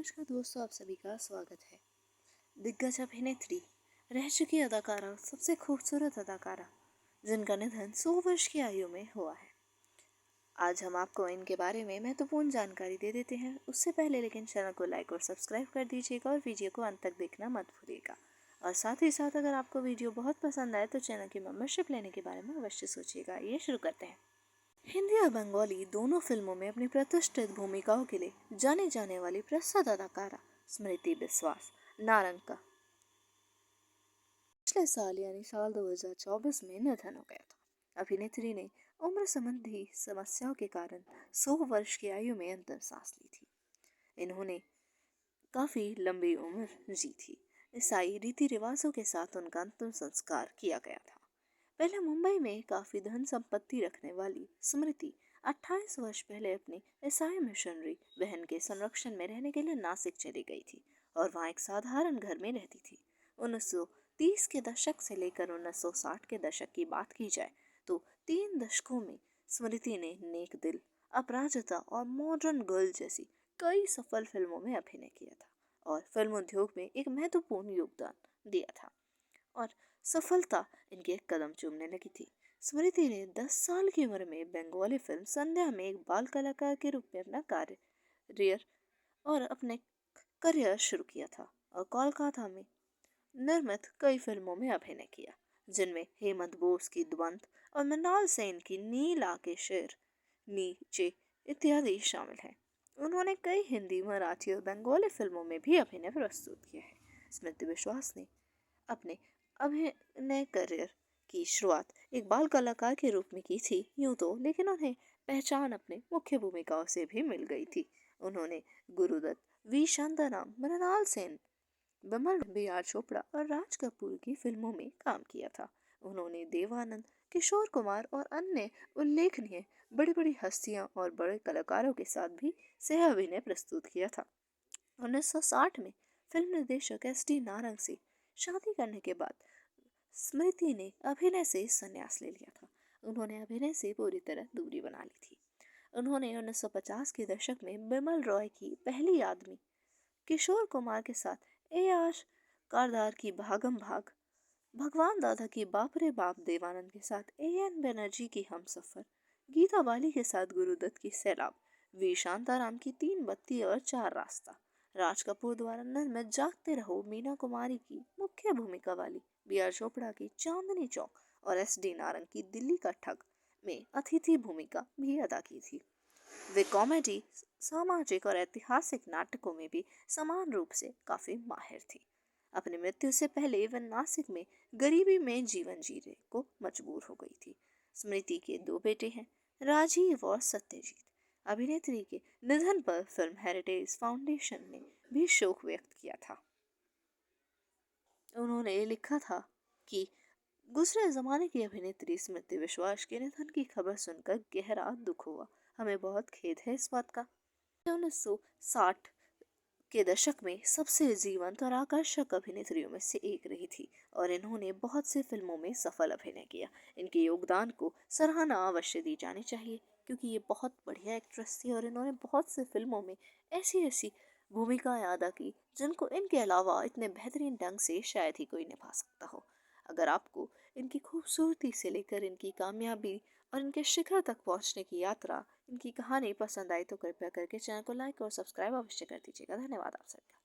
नमस्कार दोस्तों, आप सभी का स्वागत है। दिग्गज अभिनेत्री, रह चुकी अदाकारा, सबसे खूबसूरत अदाकारा जिनका निधन 100 वर्ष की आयु में हुआ है। आज हम आपको इनके बारे में महत्वपूर्ण जानकारी दे देते हैं। उससे पहले लेकिन चैनल को लाइक और सब्सक्राइब कर दीजिएगा और वीडियो को अंत तक देखना मत भूलिएगा। और साथ ही साथ अगर आपको वीडियो बहुत पसंद आए तो चैनल की मेंबरशिप लेने के बारे में अवश्य सोचिएगा। ये शुरू करते हैं। हिंदी और बंगाली दोनों फिल्मों में अपनी प्रतिष्ठित भूमिकाओं के लिए जाने जाने वाली प्रसिद्ध अदाकारा स्मृति बिस्वास नारंग पिछले साल यानी साल 2024 में निधन हो गया था। अभिनेत्री ने उम्र संबंधी समस्याओं के कारण 100 वर्ष की आयु में अंतिम सांस ली थी। इन्होंने काफी लंबी उम्र जी थी। ईसाई रीति रिवाजों के साथ उनका अंतिम संस्कार किया गया था। पहले मुंबई में काफी धन संपत्ति रखने वाली स्मृति 28 वर्ष पहले अपनी ईसाई मिशनरी बहन के संरक्षण में रहने के लिए नासिक चली गई थी और वहां एक साधारण घर में रहती थी। 1930 के दशक से लेकर 1960 के दशक की बात की जाए तो 3 दशकों में स्मृति ने नेक दिल, अपराजिता और मॉडर्न गर्ल जैसी कई सफल फिल्मों में अभिनय किया था और फिल्म उद्योग में एक महत्वपूर्ण योगदान दिया था और सफलता इनके कदम चूमने लगी थी। स्मृति ने 10 साल की उम्र में बंगाली फिल्म संध्या में एक बाल कलाकार के रूप में अपना करियर और अपने करियर शुरू किया था और कोलकाता में निर्मित कई फिल्मों में अभिनय किया, जिनमें हेमंत बोस की द्वंद और मृणाल सेन की नील आकेशर नीचे इत्यादि शामिल हैं। उन्होंने कई हिंदी, मराठी और बंगाली फिल्मों में भी अभिनय प्रस्तुत किया है। स्मृति विश्वास ने अपने अभिनय करियर की शुरुआत एक बाल कलाकार के रूप में की थी यूं तो, लेकिन उन्हें पहचान अपने मुख्य भूमिकाओं से भी मिल गई थी। उन्होंने Guru Dutt, V Shantaram, Mrinal Sen, Bimal, B R Chopra और राज कपूर की फिल्मों में काम किया था। उन्होंने देवानंद, किशोर कुमार और अन्य उल्लेखनीय बड़ी बड़ी हस्तियां और बड़े कलाकारों के साथ भी सह अभिनय प्रस्तुत किया था। 1960 में फिल्म निर्देशक एस.डी. नारंग से शादी करने के बाद स्मृति ने अभिनय से संन्यास ले लिया था। उन्होंने अभिनय से पूरी तरह दूरी बना ली थी। उन्होंने 1950 के दशक में बिमल रॉय की पहली आदमी, किशोर कुमार के साथ ए.आर. कारदार की भागम भाग, भगवान दादा की बाप रे बाप, देवानंद के साथ ए.एन. बनर्जी की हमसफर, गीता बाली के साथ गुरुदत्त की सैलाब, वी शांताराम की 3 बत्ती और 4 रास्ता, राज कपूर द्वारा निर्मित जागते रहो, मीना कुमारी की मुख्य भूमिका वाली बी आर चोपड़ा की चांदनी चौक और एस.डी. नारंग की दिल्ली का ठग में अतिथि भूमिका भी अदा की थी। वे कॉमेडी, सामाजिक और ऐतिहासिक नाटकों में भी समान रूप से काफी माहिर थी। अपनी मृत्यु से पहले वह नासिक में गरीबी में जीवन जीने को मजबूर हो गई थी। स्मृति के 2 बेटे हैं, राजीव और सत्यजीत। अभिनेत्री के निधन पर फिल्म हेरिटेज फाउंडेशन ने भी शोक व्यक्त किया था। उन्होंने लिखा था कि गुजरे जमाने की अभिनेत्री स्मृति विश्वास के निधन की खबर सुनकर गहरा दुख हुआ। हमें बहुत खेद है इस बात का। 1960 के दशक में सबसे जीवंत और आकर्षक अभिनेत्रियों में से एक रही थी और इन्होंने बहुत सी फिल्मों में सफल अभिनय किया। इनके योगदान को सराहना अवश्य दी जानी चाहिए क्योंकि ये बहुत बढ़िया एक्ट्रेस थी और इन्होंने बहुत सी फिल्मों में ऐसी ऐसी भूमिकाएं अदा की जिनको इनके अलावा इतने बेहतरीन ढंग से शायद ही कोई निभा सकता हो। अगर आपको इनकी खूबसूरती से लेकर इनकी कामयाबी और इनके शिखर तक पहुंचने की यात्रा, इनकी कहानी पसंद आई तो कृपया करके चैनल को लाइक और सब्सक्राइब अवश्य कर दीजिएगा। धन्यवाद आप सबका।